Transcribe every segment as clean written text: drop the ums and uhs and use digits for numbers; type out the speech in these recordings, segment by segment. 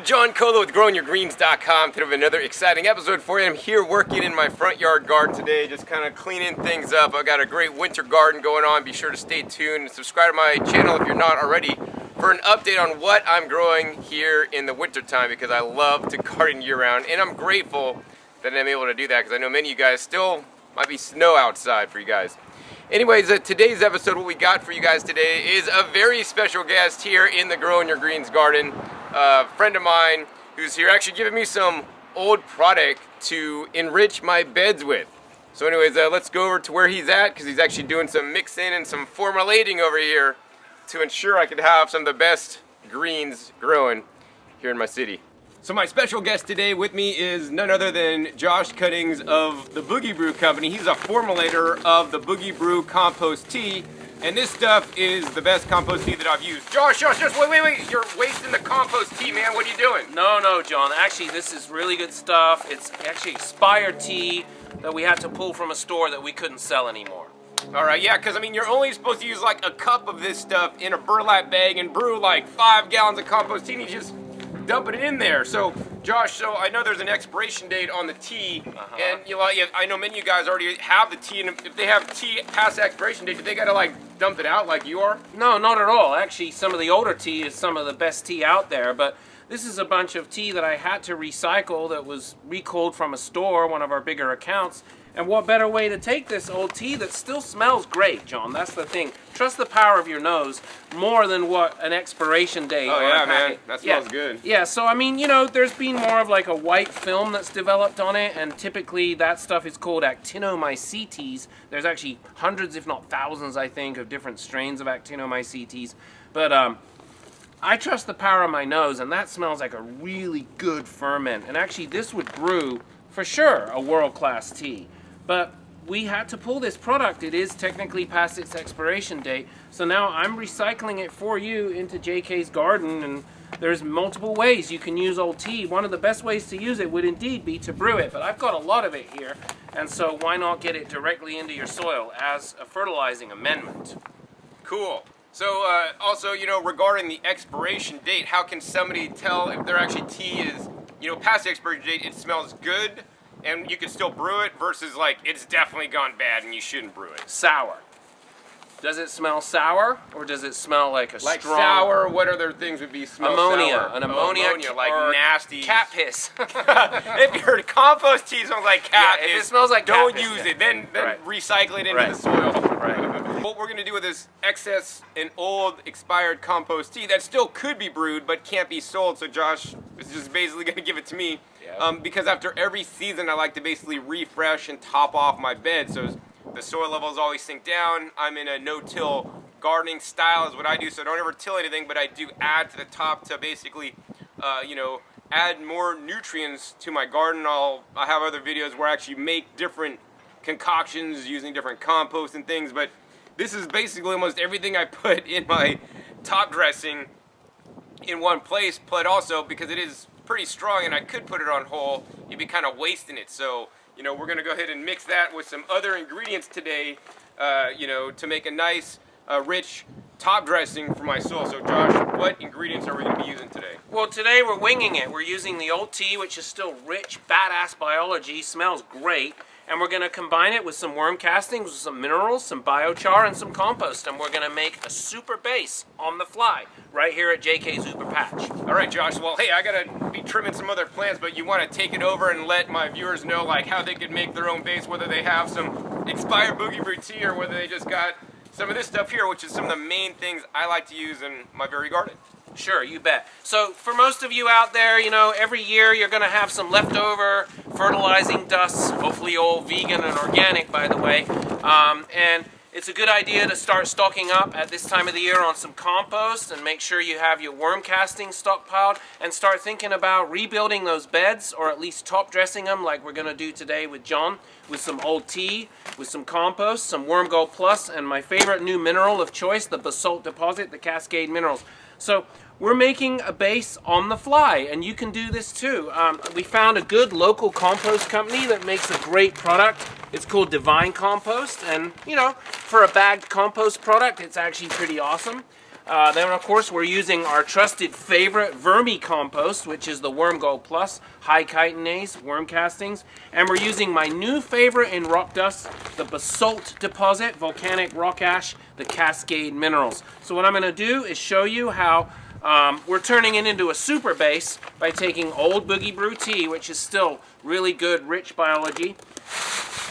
John Colo with growingyourgreens.com. Today we have another exciting episode for you. I'm here working in my front yard garden today, just kind of cleaning things up. I've got a great winter garden going on. Be sure to stay tuned and subscribe to my channel if you're not already for an update on what I'm growing here in the winter time, because I love to garden year round, and I'm grateful that I'm able to do that because I know many of you guys still might be snow outside for you guys. Anyways, today's episode, what we got for you guys today is a very special guest here in the Growing Your Greens garden. A friend of mine who's here actually giving me some old product to enrich my beds with. So anyways, let's go over to where he's at, because he's actually doing some mixing and some formulating over here to ensure I could have some of the best greens growing here in my city. So my special guest today with me is none other than Josh Cunnings of the Boogie Brew Company. He's a formulator of the Boogie Brew compost tea, and this stuff is the best compost tea that I've used. Josh, wait, you're wasting the compost tea, man. What are you doing? No, John. Actually, this is really good stuff. It's actually expired tea that we had to pull from a store that we couldn't sell anymore. All right, yeah, because I mean, you're only supposed to use like a cup of this stuff in a burlap bag and brew like 5 gallons of compost tea, and you just dumping it in there. So, Josh, so I know there's an expiration date on the tea, and you know, I know many of you guys already have the tea, and if they have tea past the expiration date, do they gotta like dump it out like you are? No, not at all. Actually, some of the older tea is some of the best tea out there, but this is a bunch of tea that I had to recycle that was recalled from a store, one of our bigger accounts. And what better way to take this old tea that still smells great, John? That's the thing. Trust the power of your nose more than what an expiration date. Oh yeah, man, that smells good. Yeah, so I mean, you know, there's been more of like a white film that's developed on it, and typically that stuff is called actinomycetes. There's actually hundreds, if not thousands, I think, of different strains of actinomycetes. But I trust the power of my nose, and that smells like a really good ferment. And actually, this would brew, for sure, a world-class tea. But we had to pull this product. It is technically past its expiration date. So now I'm recycling it for you into JK's garden, and there's multiple ways you can use old tea. One of the best ways to use it would indeed be to brew it, but I've got a lot of it here, and so why not get it directly into your soil as a fertilizing amendment? Cool. So also, you know, regarding the expiration date, how can somebody tell if their actually tea is, you know, past the expiration date, it smells good, and you can still brew it, versus like it's definitely gone bad and you shouldn't brew it? Sour. Does it smell sour, or does it smell like a like strong... sour? What other things would be smell ammonia? sour? An ammonia, like nasty cat piss. If your compost tea smells like cat piss, if it smells like don't cat piss, use it. Then right. Recycle it into the soil. Right. What we're gonna do with this excess and old expired compost tea that still could be brewed but can't be sold, so Josh is just basically gonna give it to me. Because after every season I like to basically refresh and top off my bed, so the soil levels always sink down. I'm in a no-till gardening style is what I do, so I don't ever till anything, but I do add to the top to basically, you know, add more nutrients to my garden. I have other videos where I actually make different concoctions using different compost and things, but this is basically almost everything I put in my top dressing in one place, but also because it is pretty strong and I could put it on whole, you'd be kind of wasting it. So, you know, we're gonna go ahead and mix that with some other ingredients today, you know, to make a nice, rich top dressing for my soil. So Josh, what ingredients are we gonna be using today? Well, today we're winging it. We're using the old tea, which is still rich, badass biology, smells great. And we're gonna combine it with some worm castings, with some minerals, some biochar, and some compost. And we're gonna make a super base on the fly, right here at JK's Uber Patch. All right, Josh, well, hey, I gotta be trimming some other plants, but you wanna take it over and let my viewers know like how they could make their own base, whether they have some expired Boogie Brew tea or whether they just got some of this stuff here, which is some of the main things I like to use in my very garden. Sure, you bet. So for most of you out there, you know, every year you're going to have some leftover fertilizing dust, hopefully all vegan and organic, by the way. And it's a good idea to start stocking up at this time of the year on some compost, and make sure you have your worm castings stockpiled, and start thinking about rebuilding those beds, or at least top dressing them like we're going to do today with John, with some old tea, with some compost, some Worm Gold Plus, and my favorite new mineral of choice, the basalt deposit, the Cascade Minerals. So we're making a base on the fly, and you can do this too. We found a good local compost company that makes a great product. It's called Divine Compost, and you know, for a bagged compost product, it's actually pretty awesome. Then, of course, we're using our trusted favorite vermicompost, which is the Worm Gold Plus high chitinase worm castings. And we're using my new favorite in rock dust, the basalt deposit, volcanic rock ash, the Cascade minerals. So what I'm going to do is show you how we're turning it into a super base by taking old Boogie Brew tea, which is still really good, rich biology.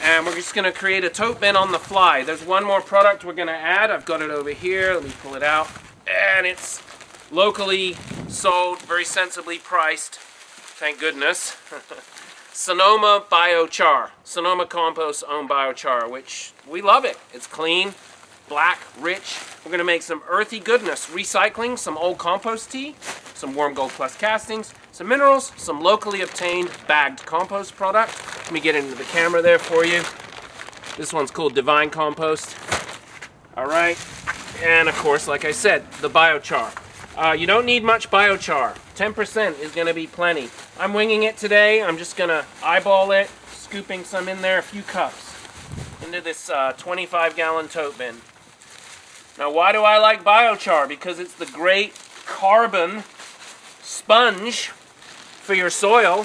And we're just going to create a tote bin on the fly. There's one more product we're going to add. I've got it over here. Let me pull it out. And it's locally sold, very sensibly priced. Thank goodness. Sonoma Biochar. Sonoma Compost owned biochar, which we love it. It's clean, black, rich. We're going to make some earthy goodness. Recycling some old compost tea, some Worm Gold Plus castings, some minerals, some locally obtained bagged compost product. Let me get into the camera there for you. This one's called Divine Compost. All right. And of course, like I said, the biochar. You don't need much biochar. 10% is going to be plenty. I'm winging it today. I'm just going to eyeball it, scooping some in there, a few cups, into this 25-gallon tote bin. Now, why do I like biochar? Because it's the great carbon sponge for your soil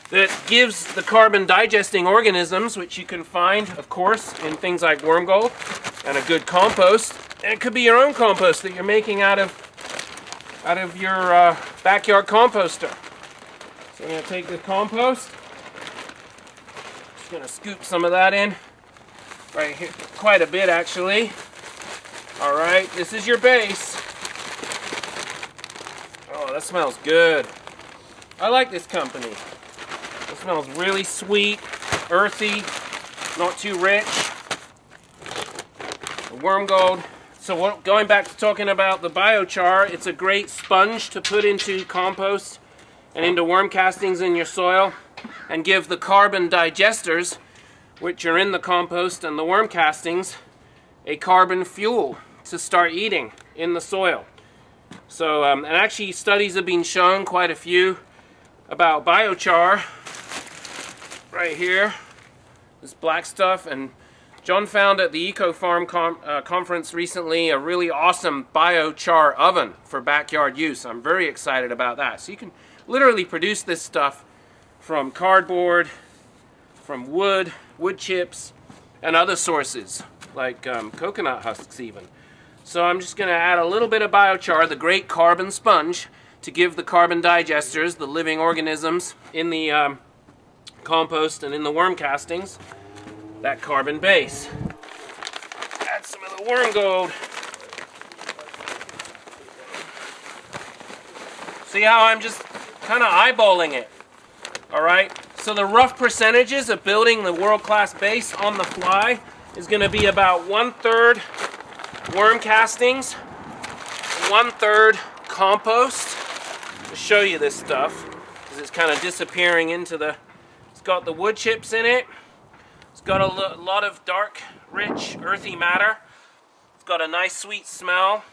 that gives the carbon digesting organisms, which you can find, of course, in things like worm gold and a good compost. And it could be your own compost that you're making out of your backyard composter. So I'm going to take the compost. Just going to scoop some of that in right here, quite a bit actually. All right, this is your base. Oh, that smells good. I like this company. It smells really sweet, earthy, not too rich. The worm gold. So going back to talking about the biochar, it's a great sponge to put into compost and into worm castings in your soil and give the carbon digesters, which are in the compost and the worm castings, a carbon fuel to start eating in the soil. So, and actually studies have been shown, quite a few, about biochar right here, this black stuff. And John found at the Eco Farm conference recently a really awesome biochar oven for backyard use. I'm very excited about that. So you can literally produce this stuff from cardboard, from wood chips, and other sources like coconut husks even. So I'm just going to add a little bit of biochar, the great carbon sponge, to give the carbon digesters, the living organisms in the compost and in the worm castings, that carbon base. Add some of the worm gold. See how I'm just kind of eyeballing it? All right. So the rough percentages of building the world-class base on the fly is going to be about 1/3 worm castings, 1/3 compost. To show you this stuff, because it's kind of disappearing into the. It's got the wood chips in it. It's got a lot of dark, rich, earthy matter. It's got a nice, sweet smell.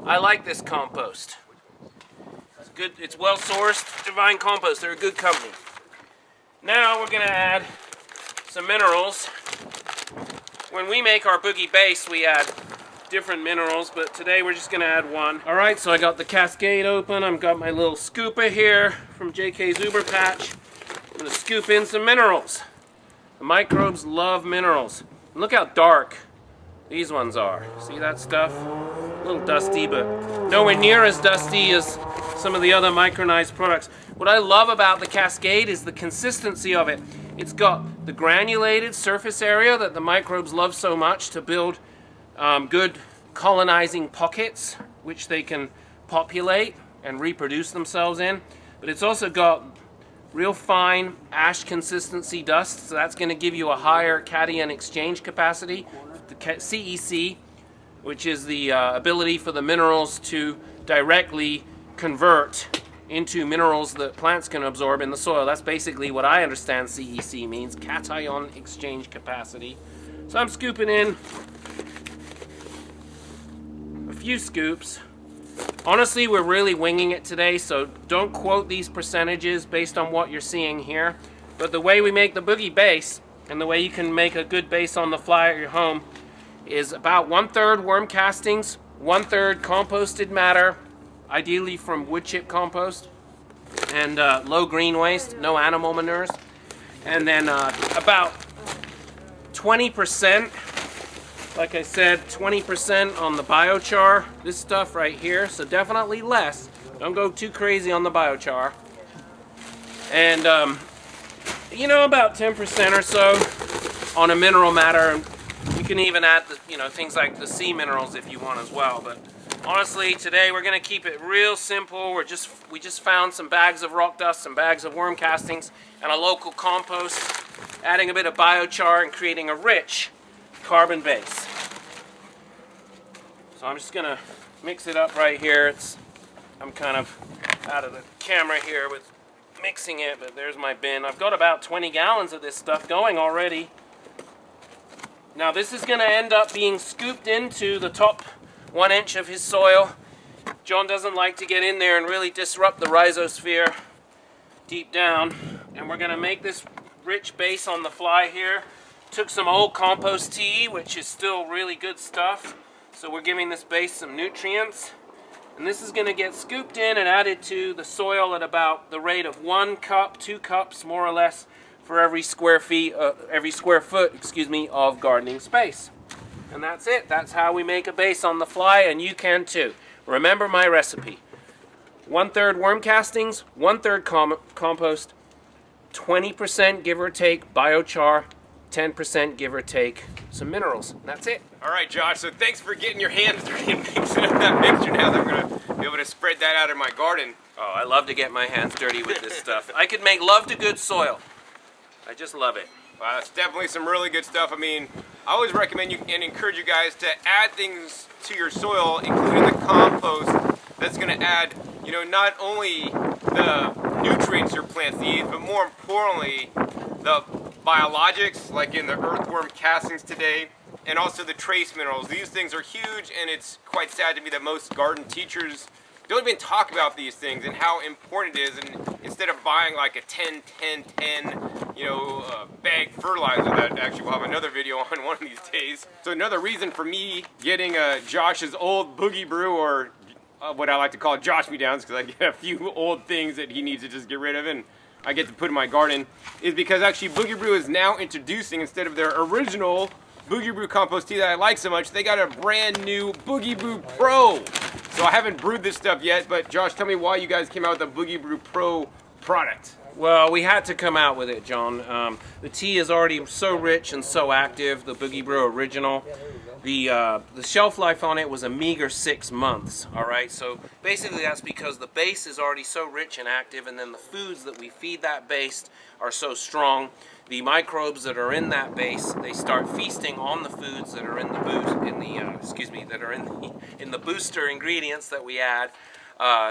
I like this compost. It's good. It's well sourced. Divine Compost. They're a good company. Now we're going to add some minerals. When we make our boogie base, we add different minerals, but today we're just going to add one. All right, so I got the Cascade open. I've got my little scooper here from JK's Uber Patch. I'm going to scoop in some minerals. The microbes love minerals. And look how dark these ones are. See that stuff? A little dusty, but nowhere near as dusty as some of the other micronized products. What I love about the Cascade is the consistency of it. It's got the granulated surface area that the microbes love so much to build good colonizing pockets, which they can populate and reproduce themselves in. But it's also got real fine ash consistency dust, so that's going to give you a higher cation exchange capacity. The CEC, which is the ability for the minerals to directly convert into minerals that plants can absorb in the soil. That's basically what I understand CEC means, cation exchange capacity. So I'm scooping in a few scoops. Honestly, we're really winging it today, so don't quote these percentages based on what you're seeing here. But the way we make the boogie base, and the way you can make a good base on the fly at your home, is about 1/3 worm castings, 1/3 composted matter, ideally from wood chip compost, and low green waste, no animal manures. And then about 20%, like I said, 20% on the biochar, this stuff right here. So definitely less. Don't go too crazy on the biochar. And, you know, about 10% or so on a mineral matter. You can even add, things like the sea minerals if you want as well. But honestly, today we're going to keep it real simple. We just found some bags of rock dust, some bags of worm castings, and a local compost, adding a bit of biochar and creating a rich carbon base. So I'm just going to mix it up right here. I'm kind of out of the camera here with mixing it, but there's my bin. I've got about 20 gallons of this stuff going already. Now this is going to end up being scooped into the top 1 inch of his soil. John doesn't like to get in there and really disrupt the rhizosphere deep down. And we're going to make this rich base on the fly here. Took some old compost tea, which is still really good stuff. So we're giving this base some nutrients. And this is going to get scooped in and added to the soil at about the rate of 1 cup, 2 cups, more or less, for every square foot, of gardening space. And that's it. That's how we make a base on the fly, and you can too. Remember my recipe. 1/3 worm castings, 1/3 compost, 20% give or take biochar, 10% give or take some minerals. And that's it. All right, Josh, so thanks for getting your hands dirty and mixing up that mixture. Now that I'm going to be able to spread that out in my garden. Oh, I love to get my hands dirty with this stuff. I could make love to good soil. I just love it. Wow, that's definitely some really good stuff. I mean, I always recommend you and encourage you guys to add things to your soil, including the compost, that's going to add, not only the nutrients your plants need, but more importantly, the biologics, like in the earthworm castings today, and also the trace minerals. These things are huge, and it's quite sad to me that most garden teachers don't even talk about these things and how important it is. And instead of buying like a 10-10-10, bag fertilizer that actually we'll have another video on one of these days. So another reason for me getting Josh's old Boogie Brew, or what I like to call Josh Me Downs, because I get a few old things that he needs to just get rid of and I get to put in my garden, is because actually Boogie Brew is now introducing, instead of their original Boogie Brew compost tea that I like so much, they got a brand new Boogie Brew Pro. So I haven't brewed this stuff yet, but Josh, tell me why you guys came out with the Boogie Brew Pro product. Well, we had to come out with it, John. The tea is already so rich and so active, the Boogie Brew Original. The shelf life on it was a meager 6 months, all right? So basically that's because the base is already so rich and active, and then the foods that we feed that base are so strong. The microbes that are in that base, they start feasting on the foods that are in the booster ingredients that we add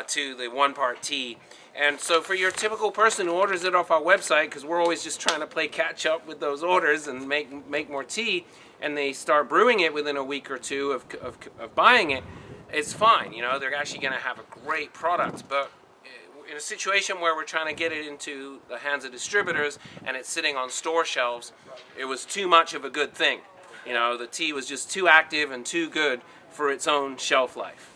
to the 1-part tea. And so for your typical person who orders it off our website, because we're always just trying to play catch up with those orders and make more tea, and they start brewing it within a week or two of buying it, it's fine. They're actually going to have a great product. But in a situation where we're trying to get it into the hands of distributors and it's sitting on store shelves, it was too much of a good thing. The tea was just too active and too good for its own shelf life.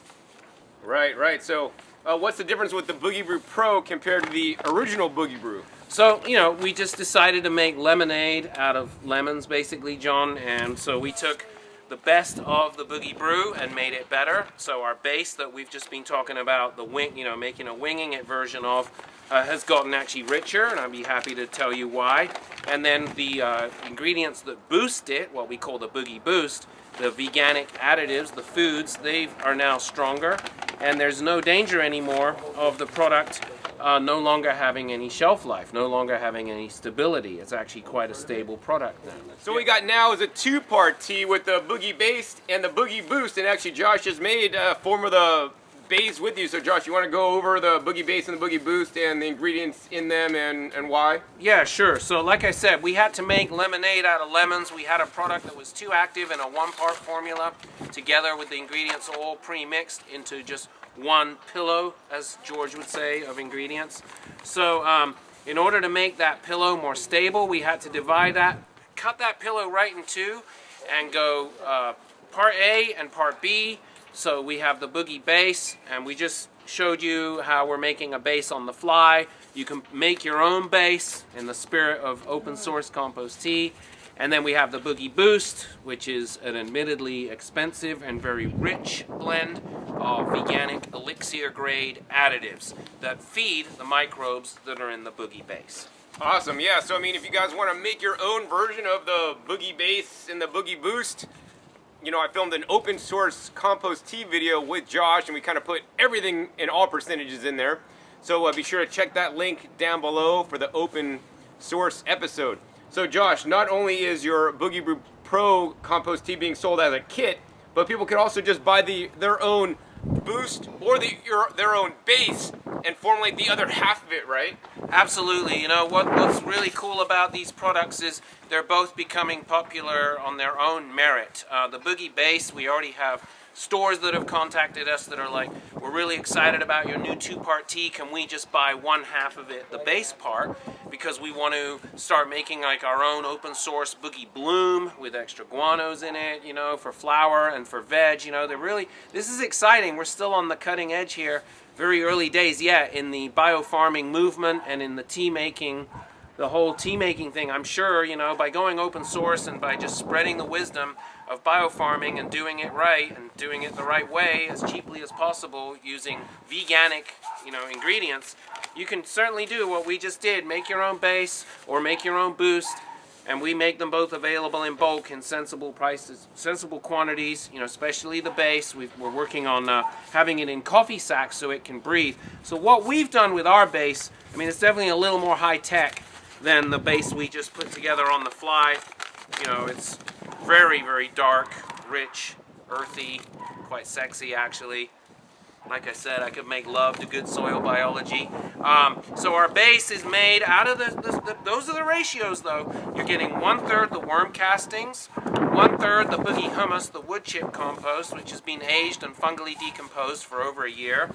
Right. So what's the difference with the Boogie Brew Pro compared to the original Boogie Brew? So, we just decided to make lemonade out of lemons, basically, John. And so we took the best of the Boogie Brew and made it better. So our base that we've just been talking about, making a winging it version of, has gotten actually richer, and I'll be happy to tell you why. And then the ingredients that boost it, what we call the Boogie Boost, the veganic additives, the foods, they are now stronger, and there's no danger anymore of the product no longer having any shelf life, no longer having any stability. It's actually quite a stable product now. So what we got now is a 2-part tea with the Boogie Base and the Boogie Boost, and actually Josh has made a form of the base with you. So Josh, you want to go over the Boogie Base and the Boogie Boost and the ingredients in them and why? Yeah, sure. So like I said, we had to make lemonade out of lemons. We had a product that was too active in a 1-part formula, together with the ingredients all pre-mixed into just one pillow, as George would say, of ingredients. So in order to make that pillow more stable, we had to cut that pillow right in two, and go part A and part B. So we have the Boogie base, and we just showed you how we're making a base on the fly. You can make your own base in the spirit of open source compost tea. And then we have the Boogie Boost, which is an admittedly expensive and very rich blend of veganic elixir grade additives that feed the microbes that are in the Boogie base. Awesome, yeah. So I mean, if you guys want to make your own version of the Boogie base and the Boogie Boost, you know, I filmed an open source compost tea video with Josh, and we kind of put everything in all percentages in there. So be sure to check that link down below for the open source episode. So Josh, not only is your Boogie Brew Pro compost tea being sold as a kit, but people can also just buy their own boost or their own base and formulate the other half of it, right? Absolutely. You know, what's really cool about these products is they're both becoming popular on their own merit. The Boogie base, we already have stores that have contacted us that are like, we're really excited about your new 2-part tea. Can we just buy one half of it, the base part, because we want to start making like our own open source Boogie Bloom with extra guanos in it, you know, for flour and for veg. You know, this is exciting. We're still on the cutting edge here. Very early days yet in the biofarming movement and in the tea making, the whole tea making thing. I'm sure, you know, by going open source and by just spreading the wisdom of biofarming and doing it right and doing it the right way as cheaply as possible using veganic, you know, ingredients, you can certainly do what we just did. Make your own base or make your own boost, and we make them both available in bulk in sensible prices, sensible quantities, you know, especially the base. We're working on having it in coffee sacks so it can breathe. So what we've done with our base, I mean, it's definitely a little more high tech than the base we just put together on the fly. You know, it's very, very dark, rich, earthy, quite sexy actually. Like I said, I could make love to good soil biology. So our base is made out of those are the ratios though. You're getting 1/3 the worm castings, 1/3 the Boogie humus, the wood chip compost, which has been aged and fungally decomposed for over a year.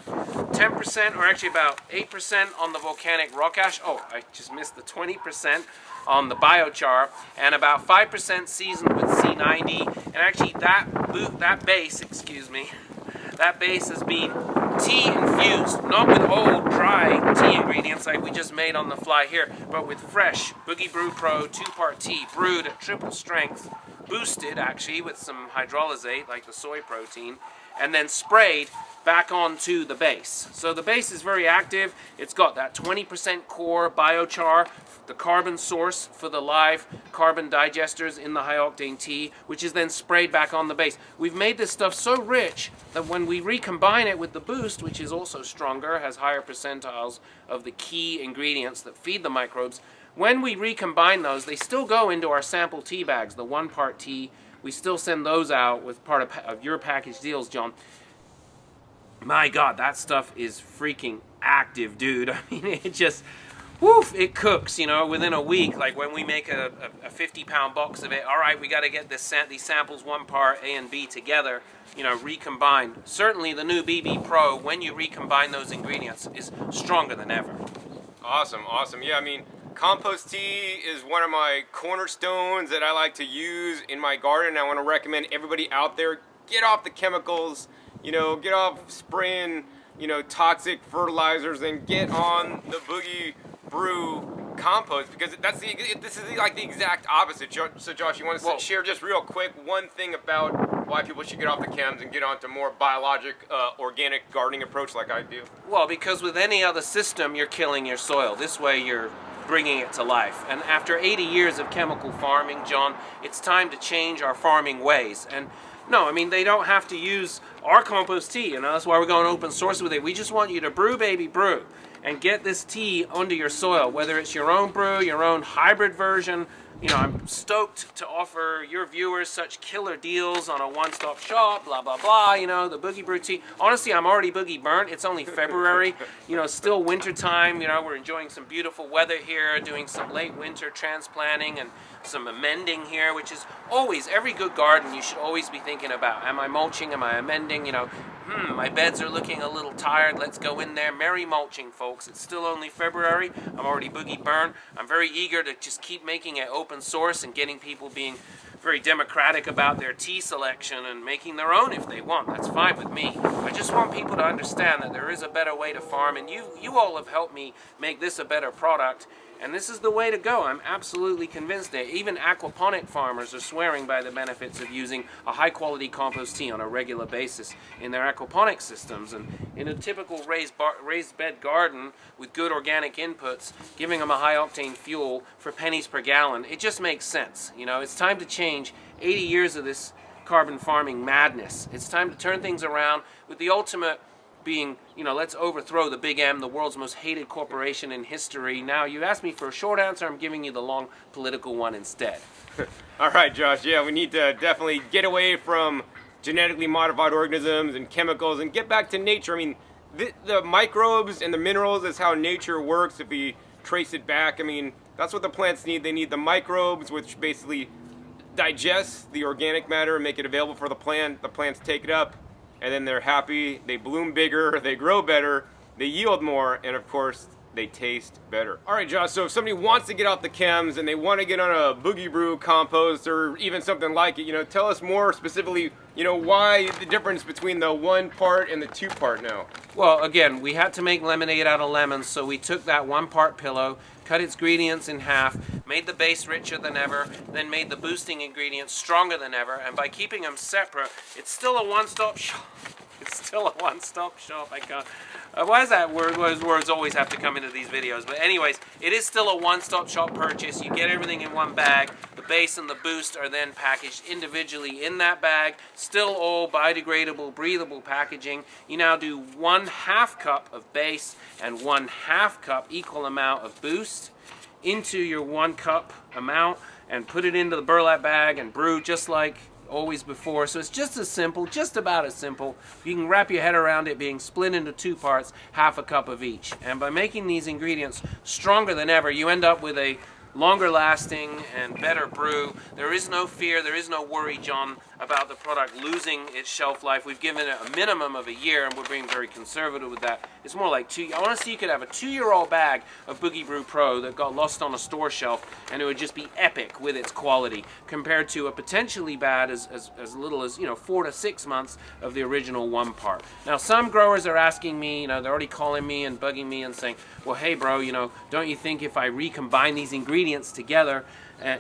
10%, or actually about 8% on the volcanic rock ash. Oh, I just missed the 20% on the biochar, and about 5% seasoned with C90. And actually that base, excuse me, that base has been tea infused, not with old dry tea ingredients like we just made on the fly here, but with fresh Boogie Brew Pro 2-part tea brewed at triple strength, boosted actually with some hydrolysate like the soy protein, and then sprayed back onto the base. So the base is very active. It's got that 20% core biochar, the carbon source for the live carbon digesters in the high octane tea, which is then sprayed back on the base. We've made this stuff so rich that when we recombine it with the boost, which is also stronger, has higher percentiles of the key ingredients that feed the microbes, when we recombine those, they still go into our sample tea bags, the 1-part tea. We still send those out with part of your package deals, John. My God, that stuff is freaking active, dude. I mean, it just, woof, it cooks, you know, within a week. Like when we make a 50-pound box of it, all right, we got to get these samples 1 part A and B together, you know, recombined. Certainly the new BB Pro, when you recombine those ingredients, is stronger than ever. Awesome, awesome. Yeah, I mean, compost tea is one of my cornerstones that I like to use in my garden. I want to recommend everybody out there, get off the chemicals, you know, get off spraying, you know, toxic fertilizers, and get on the Boogie Brew compost, because this is like the exact opposite. So Josh, you want to share just real quick one thing about why people should get off the chems and get onto more biologic, organic gardening approach like I do? Well, because with any other system, you're killing your soil. This way you're bringing it to life. And after 80 years of chemical farming, John, it's time to change our farming ways. And no, I mean, they don't have to use our compost tea, you know, that's why we're going open source with it. We just want you to brew, baby, brew, and get this tea onto your soil, whether it's your own brew, your own hybrid version. You know, I'm stoked to offer your viewers such killer deals on a one-stop shop, blah, blah, blah, you know, the Boogie Brew tea. Honestly, I'm already boogie burnt. It's only February, you know, still winter time. You know, we're enjoying some beautiful weather here, doing some late winter transplanting and some amending here, which is always, every good garden, you should always be thinking about, am I mulching, am I amending, you know, my beds are looking a little tired, let's go in there. Merry mulching, folks. It's still only February. I'm already boogie burned. I'm very eager to just keep making it open source and getting people being very democratic about their tea selection and making their own if they want. That's fine with me. I just want people to understand that there is a better way to farm, and you all have helped me make this a better product. And this is the way to go. I'm absolutely convinced that even aquaponic farmers are swearing by the benefits of using a high-quality compost tea on a regular basis in their aquaponic systems. And in a typical raised bed garden with good organic inputs, giving them a high-octane fuel for pennies per gallon, it just makes sense. You know, it's time to change 80 years of this carbon farming madness. It's time to turn things around with the ultimate being, you know, let's overthrow the Big M, the world's most hated corporation in history. Now, you asked me for a short answer, I'm giving you the long political one instead. All right, Josh, yeah, we need to definitely get away from genetically modified organisms and chemicals and get back to nature. I mean, the microbes and the minerals is how nature works if we trace it back. I mean, that's what the plants need. They need the microbes, which basically digest the organic matter and make it available for the plant. The plants take it up, and then they're happy, they bloom bigger, they grow better, they yield more, and of course, they taste better. All right, Josh, so if somebody wants to get off the chems and they want to get on a Boogie Brew compost or even something like it, you know, tell us more specifically, you know, why the difference between the 1 part and the 2 part now. Well, again, we had to make lemonade out of lemons, so we took that 1 part pillow, cut its ingredients in half, made the base richer than ever, then made the boosting ingredients stronger than ever, and by keeping them separate, it's still a one-stop shop. It's still a one-stop shop. I can't. Why is that word? Words always have to come into these videos. But anyways, it is still a one-stop shop purchase. You get everything in one bag. The base and the boost are then packaged individually in that bag. Still all biodegradable, breathable packaging. You now do 1/2 cup of base and 1/2 cup equal amount of boost into your 1 cup amount and put it into the burlap bag and brew just like always before. So it's just as simple, just about as simple. You can wrap your head around it being split into 2 parts, 1/2 cup of each. And by making these ingredients stronger than ever, you end up with a longer lasting and better brew. There is no fear, there is no worry, John, about the product losing its shelf life. We've given it a minimum of a year, and we're being very conservative with that. It's more like 2. Honestly, you could have a 2-year-old bag of Boogie Brew Pro that got lost on a store shelf, and it would just be epic with its quality, compared to a potentially bad as little as, you know, 4 to 6 months of the original 1 part. Now, some growers are asking me, you know, they're already calling me and bugging me and saying, well, hey, bro, you know, don't you think if I recombine these ingredients together,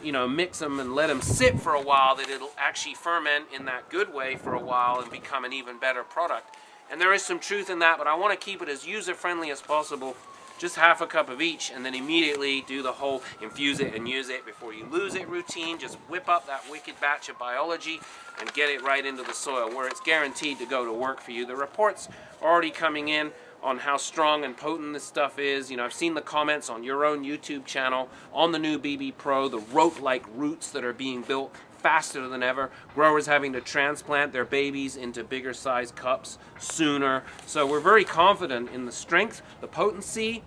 you know, mix them and let them sit for a while, that it'll actually ferment in that good way for a while and become an even better product? And there is some truth in that, but I want to keep it as user-friendly as possible. Just 1/2 cup of each, and then immediately do the whole infuse it and use it before you lose it routine. Just whip up that wicked batch of biology and get it right into the soil where it's guaranteed to go to work for you. The reports are already coming in on how strong and potent this stuff is. You know, I've seen the comments on your own YouTube channel on the new BB Pro, the rope-like roots that are being built faster than ever. Growers having to transplant their babies into bigger size cups sooner. So we're very confident in the strength, the potency,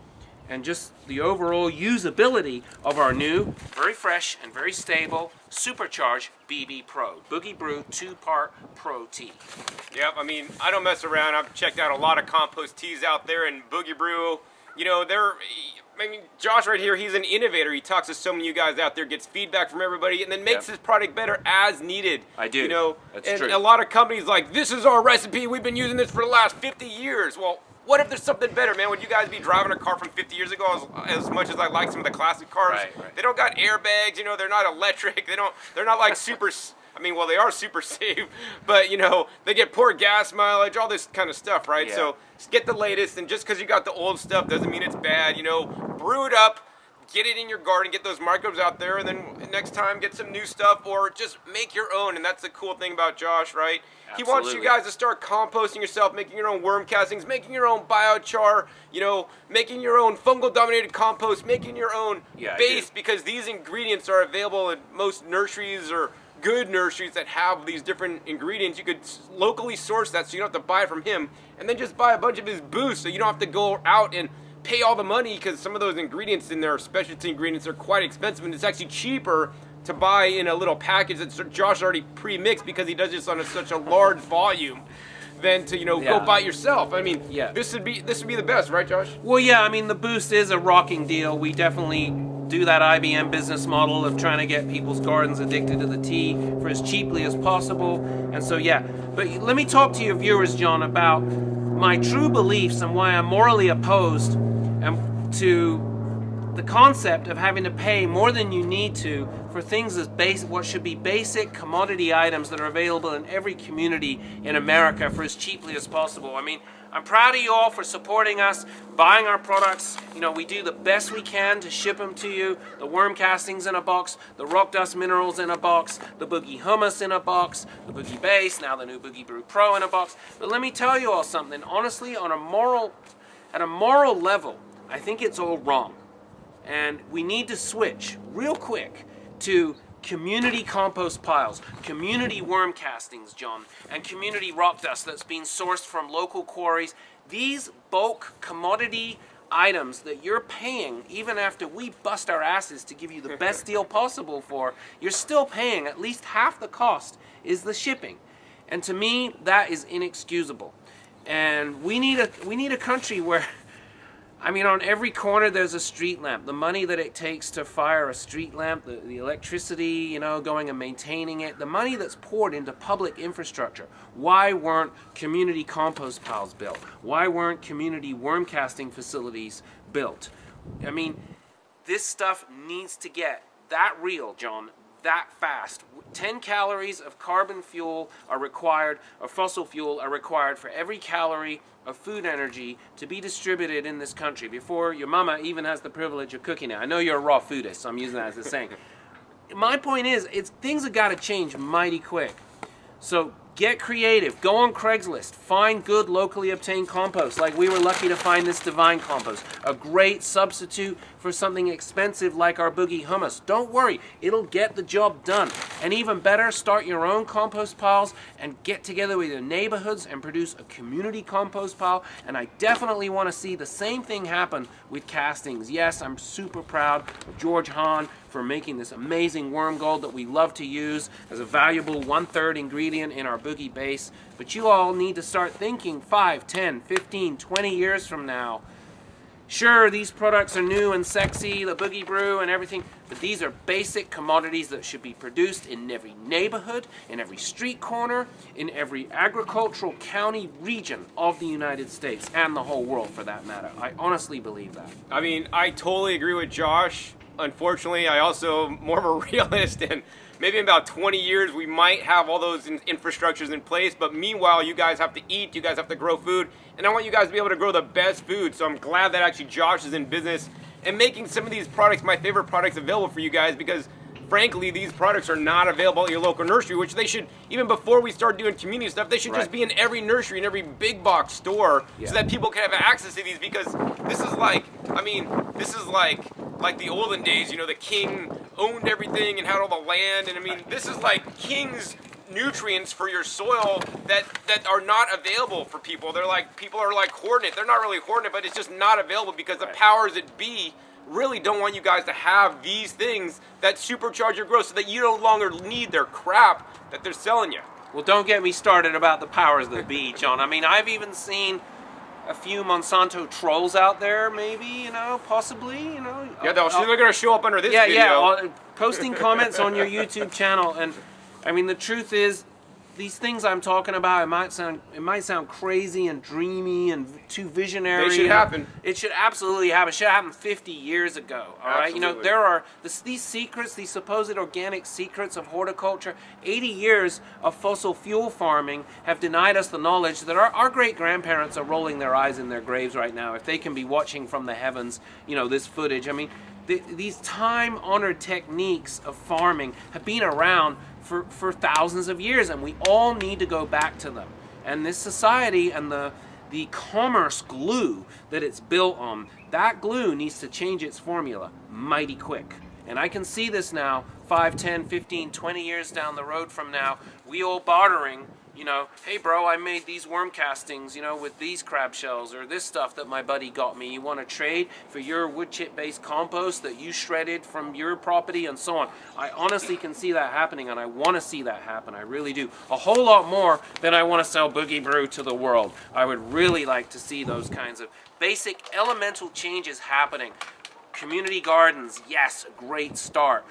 and just the overall usability of our new, very fresh and very stable, supercharged BB Pro. Boogie Brew 2-part Pro Tea. Yep, I mean, I don't mess around. I've checked out a lot of compost teas out there, and Boogie Brew, you know, I mean, Josh right here, he's an innovator. He talks to so many of you guys out there, gets feedback from everybody, and then makes his product better as needed. I do. You know, that's and true. A lot of companies like, this is our recipe. We've been using this for the last 50 years. Well, what if there's something better, man? Would you guys be driving a car from 50 years ago as much as I like some of the classic cars? Right. They don't got airbags, you know, they're not electric, they're not like super, I mean, well, they are super safe, but, you know, they get poor gas mileage, all this kind of stuff, right? Yeah. So get the latest, and just because you got the old stuff doesn't mean it's bad, you know, brew it up, get it in your garden, get those microbes out there, and then next time get some new stuff, or just make your own. And that's the cool thing about Josh, right? Absolutely. He wants you guys to start composting yourself, making your own worm castings, making your own biochar, you know, making your own fungal dominated compost, making your own base, because these ingredients are available at most nurseries or good nurseries that have these different ingredients. You could locally source that, so you don't have to buy it from him, and then just buy a bunch of his boosts, so you don't have to go out and pay all the money, because some of those ingredients in there, specialty ingredients, are quite expensive, and it's actually cheaper to buy in a little package that Josh already pre-mixed, because he does this on such a large volume, than to, you know, go buy it yourself. I mean, this would be the best, right, Josh? Well, yeah, I mean, the boost is a rocking deal. We definitely do that IBM business model of trying to get people's gardens addicted to the tea for as cheaply as possible. And so, yeah. But let me talk to your viewers, John, about my true beliefs and why I'm morally opposed to the concept of having to pay more than you need to for things as basic, what should be basic commodity items that are available in every community in America for as cheaply as possible. I mean, I'm proud of you all for supporting us, buying our products. You know, we do the best we can to ship them to you. The worm castings in a box, the rock dust minerals in a box, the Boogie hummus in a box, the Boogie base, now the new Boogie Brew Pro in a box. But let me tell you all something. Honestly, at a moral level, I think it's all wrong. And we need to switch real quick to community compost piles, community worm castings, John, and community rock dust that's being sourced from local quarries. These bulk commodity items that you're paying, even after we bust our asses to give you the best deal possible for, you're still paying at least half the cost is the shipping. And to me, that is inexcusable. And we need a country where, I mean, on every corner there's a street lamp. The money that it takes to fire a street lamp, the electricity, you know, going and maintaining it, the money that's poured into public infrastructure. Why weren't community compost piles built? Why weren't community worm casting facilities built? I mean, this stuff needs to get that real, John, that fast. 10 calories of carbon fuel are required, or fossil fuel are required for every calorie of food energy to be distributed in this country before your mama even has the privilege of cooking it. I know you're a raw foodist, so I'm using that as a saying. My point is, things have got to change mighty quick. So get creative. Go on Craigslist. Find good locally obtained compost. Like we were lucky to find this Divine compost. A great substitute for something expensive like our Boogie hummus. Don't worry. It'll get the job done. And even better, start your own compost piles and get together with your neighborhoods and produce a community compost pile. And I definitely want to see the same thing happen with castings. Yes, I'm super proud of George Hahn for making this amazing worm gold that we love to use as a valuable 1/3 ingredient in our Boogie base. But you all need to start thinking 5, 10, 15, 20 years from now. Sure, these products are new and sexy, the Boogie Brew and everything, but these are basic commodities that should be produced in every neighborhood, in every street corner, in every agricultural county region of the United States, and the whole world for that matter. I honestly believe that. I mean, I totally agree with Josh. Unfortunately, I also more of a realist, and maybe in about 20 years we might have all those infrastructures in place, but meanwhile you guys have to eat, you guys have to grow food, and I want you guys to be able to grow the best food. So I'm glad that actually Josh is in business and making some of these products, my favorite products, available for you guys, because frankly these products are not available at your local nursery, which they should, even before we start doing community stuff, they should just be in every nursery, in every big box store, so that people can have access to these. Because this is like, I mean, this is like the olden days, you know, the king owned everything and had all the land, and I mean, this is like king's nutrients for your soil that are not available for people. They're like, people are like hoarding it. They're not really hoarding it, but it's just not available because the powers that be really don't want you guys to have these things that supercharge your growth so that you no longer need their crap that they're selling you. Well, don't get me started about the powers that be, John. I mean, I've even seen a few Monsanto trolls out there, maybe, you know, possibly, you know. Yeah, they're going to show up under this video. Yeah, posting comments on your YouTube channel. And, I mean, the truth is, these things I'm talking about, it might sound crazy and dreamy and too visionary. They should happen. It should absolutely happen. It should happen 50 years ago. All right, you know, there are these secrets, these supposed organic secrets of horticulture. 80 years of fossil fuel farming have denied us the knowledge that our great grandparents are rolling their eyes in their graves right now. If they can be watching from the heavens, you know, this footage. I mean, these time-honored techniques of farming have been around for thousands of years, and we all need to go back to them. And this society and the commerce glue that it's built on, that glue needs to change its formula mighty quick. And I can see this now, 5, 10, 15, 20 years down the road from now, we all bartering, you know, hey bro, I made these worm castings, you know, with these crab shells, or this stuff that my buddy got me. You want to trade for your wood chip based compost that you shredded from your property, and so on. I honestly can see that happening, and I want to see that happen. I really do. A whole lot more than I want to sell Boogie Brew to the world. I would really like to see those kinds of basic elemental changes happening. Community gardens, yes, a great start.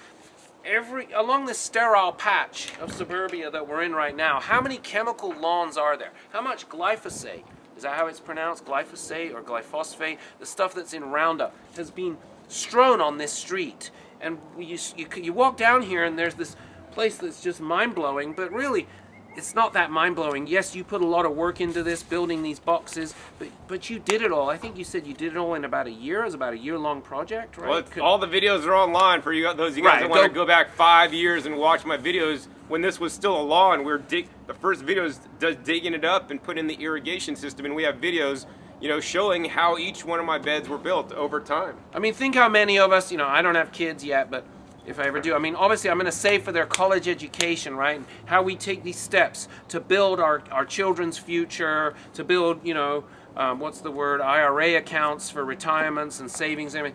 Along this sterile patch of suburbia that we're in right now, how many chemical lawns are there? How much glyphosate, is that how it's pronounced, glyphosate or glyphosate, the stuff that's in Roundup, has been strewn on this street? And you walk down here and there's this place that's just mind-blowing, but really, it's not that mind-blowing. Yes, you put a lot of work into this, building these boxes, but you did it all. I think you said you did it all in about a year. It was about a year-long project, right? Well, all the videos are online for you guys that want to go back 5 years and watch my videos when this was still a lawn. The first videos digging it up and put in the irrigation system, and we have videos, you know, showing how each one of my beds were built over time. I mean, think how many of us, you know, I don't have kids yet, but if I ever do, I mean, obviously I'm going to save for their college education, right? And how we take these steps to build our children's future, to build, you know, what's the word, IRA accounts for retirements and savings. I mean,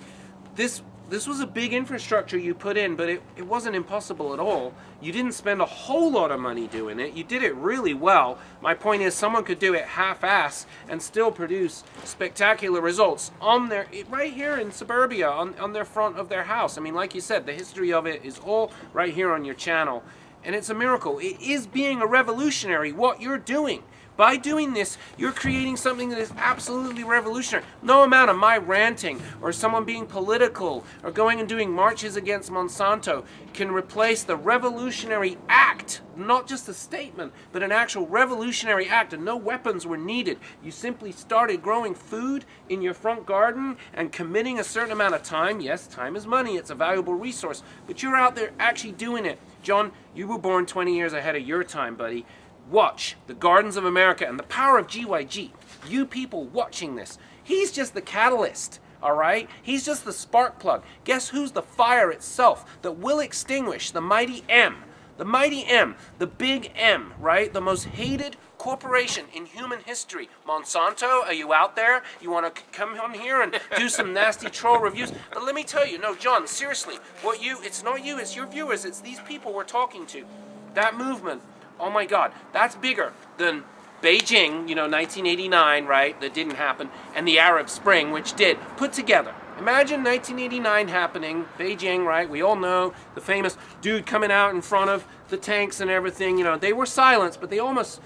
this was a big infrastructure you put in, but it wasn't impossible at all. You didn't spend a whole lot of money doing it. You did it really well. My point is, someone could do it half-ass and still produce spectacular results right here in suburbia, on their front of their house. I mean, like you said, the history of it is all right here on your channel. And it's a miracle. It is being a revolutionary, what you're doing. By doing this, you're creating something that is absolutely revolutionary. No amount of my ranting or someone being political or going and doing marches against Monsanto can replace the revolutionary act, not just a statement, but an actual revolutionary act, and no weapons were needed. You simply started growing food in your front garden and committing a certain amount of time. Yes, time is money, it's a valuable resource, but you're out there actually doing it. John, you were born 20 years ahead of your time, buddy. Watch the Gardens of America and the power of GYG. You people watching this, he's just the catalyst, all right? He's just the spark plug. Guess who's the fire itself that will extinguish the mighty M? The mighty M, the big M, right? The most hated corporation in human history. Monsanto, are you out there? You want to come on here and do some nasty troll reviews? But let me tell you, no, John, seriously, it's not you, it's your viewers, it's these people we're talking to. That movement, oh my God, that's bigger than Beijing, you know, 1989, right, that didn't happen, and the Arab Spring, which did, put together. Imagine 1989 happening, Beijing, right, we all know the famous dude coming out in front of the tanks and everything, you know, they were silenced, but they almost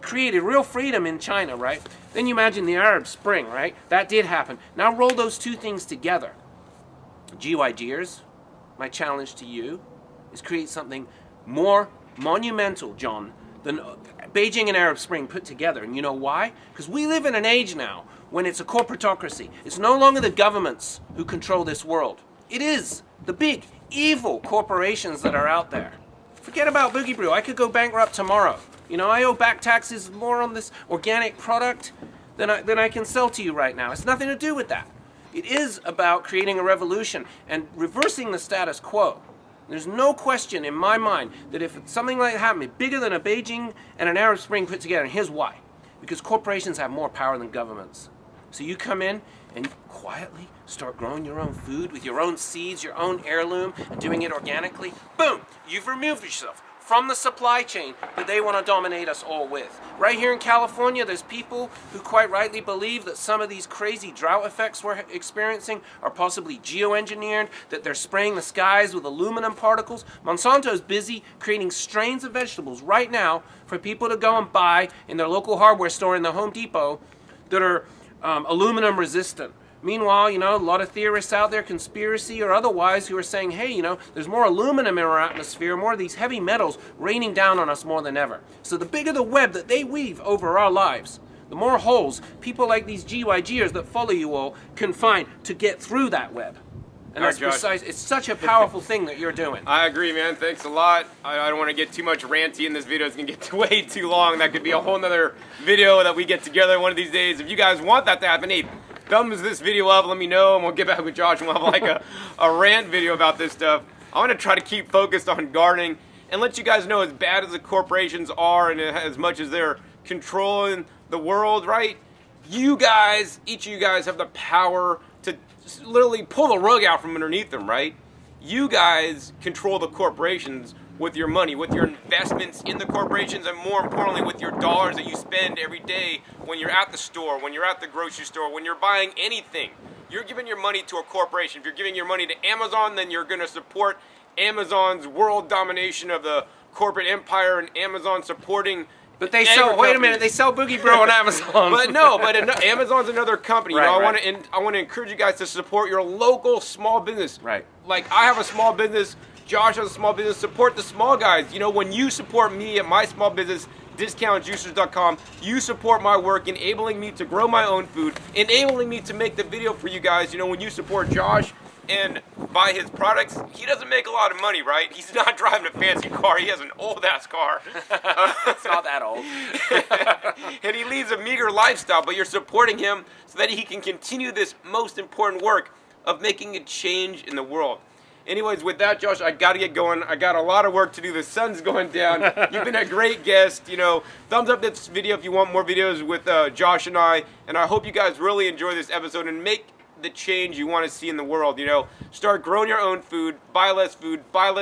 created real freedom in China, right? Then you imagine the Arab Spring, right, that did happen. Now roll those two things together. GYGers, my challenge to you is create something more monumental, John, than Beijing and Arab Spring put together. And you know why? Because we live in an age now when it's a corporatocracy. It's no longer the governments who control this world. It is the big, evil corporations that are out there. Forget about Boogie Brew. I could go bankrupt tomorrow. You know, I owe back taxes more on this organic product than I can sell to you right now. It's nothing to do with that. It is about creating a revolution and reversing the status quo. There's no question in my mind that if something like that happened, bigger than a Beijing and an Arab Spring put together, and here's why. Because corporations have more power than governments. So you come in and quietly start growing your own food with your own seeds, your own heirloom, and doing it organically. Boom! You've removed yourself from the supply chain that they want to dominate us all with. Right here in California, there's people who quite rightly believe that some of these crazy drought effects we're experiencing are possibly geoengineered, that they're spraying the skies with aluminum particles. Monsanto's busy creating strains of vegetables right now for people to go and buy in their local hardware store in the Home Depot that are aluminum resistant. Meanwhile, you know, a lot of theorists out there, conspiracy or otherwise, who are saying, hey, you know, there's more aluminum in our atmosphere, more of these heavy metals raining down on us more than ever. So the bigger the web that they weave over our lives, the more holes people like these GYGers that follow you all can find to get through that web. And that's precise. It's such a powerful thing that you're doing. I agree, man. Thanks a lot. I don't want to get too much ranty in this video. It's going to get way too long. That could be a whole nother video that we get together one of these days. If you guys want that to happen, hey, thumbs this video up, let me know, and we'll get back with Josh and we'll have like a rant video about this stuff. I want to try to keep focused on gardening and let you guys know, as bad as the corporations are and as much as they're controlling the world, right? You guys, each of you guys have the power to literally pull the rug out from underneath them, right? You guys control the corporations with your money, with your investments in the corporations, and more importantly, with your dollars that you spend every day when you're at the store, when you're at the grocery store, when you're buying anything. You're giving your money to a corporation. If you're giving your money to Amazon, then you're going to support Amazon's world domination of the corporate empire and Amazon supporting. But they sell. Wait a minute. They sell Boogie Brew on Amazon. but Amazon's another company. Right, I want to encourage you guys to support your local small business. Right. Like I have a small business. Josh has a small business. Support the small guys. You know, when you support me at my small business, discountjuicers.com, you support my work, enabling me to grow my own food, enabling me to make the video for you guys. You know, when you support Josh and buy his products, he doesn't make a lot of money, right? He's not driving a fancy car. He has an old-ass car. It's not that old. And he leads a meager lifestyle, but you're supporting him so that he can continue this most important work of making a change in the world. Anyways, with that, Josh, I got to get going. I got a lot of work to do. The sun's going down. You've been a great guest. You know, thumbs up this video if you want more videos with Josh and I. And I hope you guys really enjoy this episode and make the change you want to see in the world. You know, start growing your own food, buy less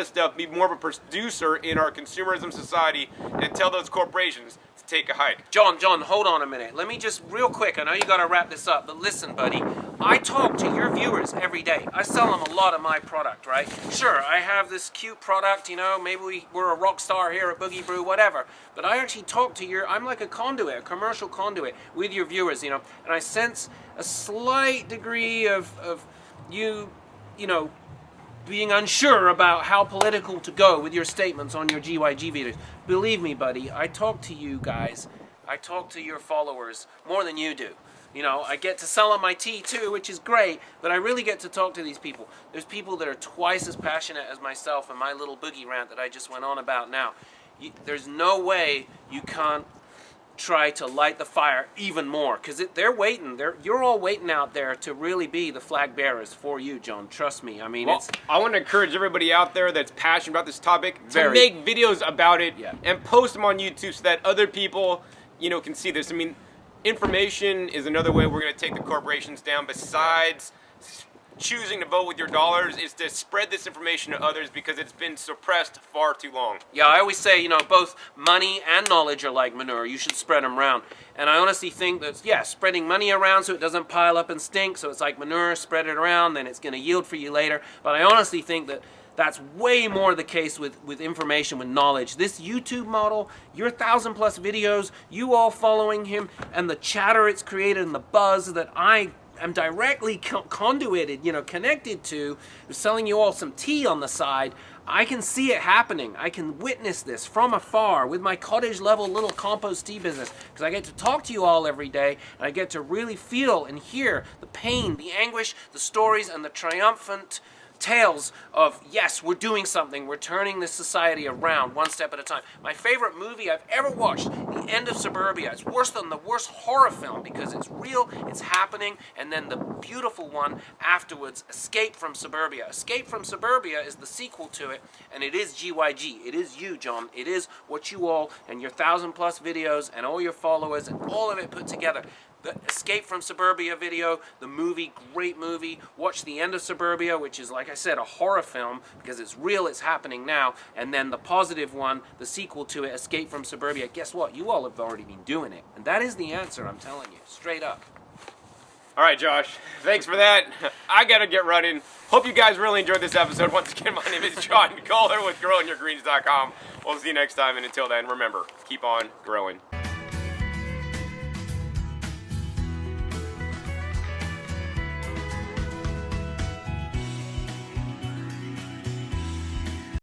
stuff, be more of a producer in our consumerism society, and tell those corporations to take a hike. John, hold on a minute. Let me just real quick. I know you got to wrap this up, but listen, buddy. I talk to your viewers every day. I sell them a lot of my product, right? Sure, I have this cute product, you know, maybe we're a rock star here at Boogie Brew, whatever. But I actually talk to I'm like a conduit, a commercial conduit with your viewers, you know, and I sense a slight degree of you know, being unsure about how political to go with your statements on your GYG videos. Believe me, buddy, I talk to you guys. I talk to your followers more than you do. You know, I get to sell them my tea too, which is great, but I really get to talk to these people. There's people that are twice as passionate as myself and my little boogie rant that I just went on about now. There's no way you can't try to light the fire even more, because they're waiting. You're all waiting out there to really be the flag bearers for you, John. Trust me. I mean, I want to encourage everybody out there that's passionate about this topic to make videos about it and post them on YouTube so that other people, you know, can see this. I mean, information is another way we're going to take the corporations down. Besides choosing to vote with your dollars, is to spread this information to others because it's been suppressed far too long. Yeah, I always say, you know, both money and knowledge are like manure. You should spread them around. And I honestly think that, yeah, spreading money around so it doesn't pile up and stink, so it's like manure, spread it around, then it's going to yield for you later. But I honestly think that that's way more the case with information, with knowledge. This YouTube model, your 1,000+ videos, you all following him, and the chatter it's created and the buzz that I am directly conduited, you know, connected to, selling you all some tea on the side. I can see it happening. I can witness this from afar with my cottage level little compost tea business, because I get to talk to you all every day, and I get to really feel and hear the pain, the anguish, the stories, and the triumphant tales of, yes, we're doing something, we're turning this society around one step at a time. My favorite movie I've ever watched, The End of Suburbia. It's worse than the worst horror film because it's real, it's happening, and then the beautiful one afterwards, Escape from Suburbia. Escape from Suburbia is the sequel to it, and it is GYG. It is you, John. It is what you all and your 1,000+ videos and all your followers and all of it put together. The Escape from Suburbia video, the movie, great movie. Watch The End of Suburbia, which is, like I said, a horror film because it's real, it's happening now. And then the positive one, the sequel to it, Escape from Suburbia. Guess what? You all have already been doing it. And that is the answer, I'm telling you, straight up. All right, Josh, thanks for that. I got to get running. Hope you guys really enjoyed this episode. Once again, my name is John Kohler with growingyourgreens.com. We'll see you next time, and until then, remember, keep on growing.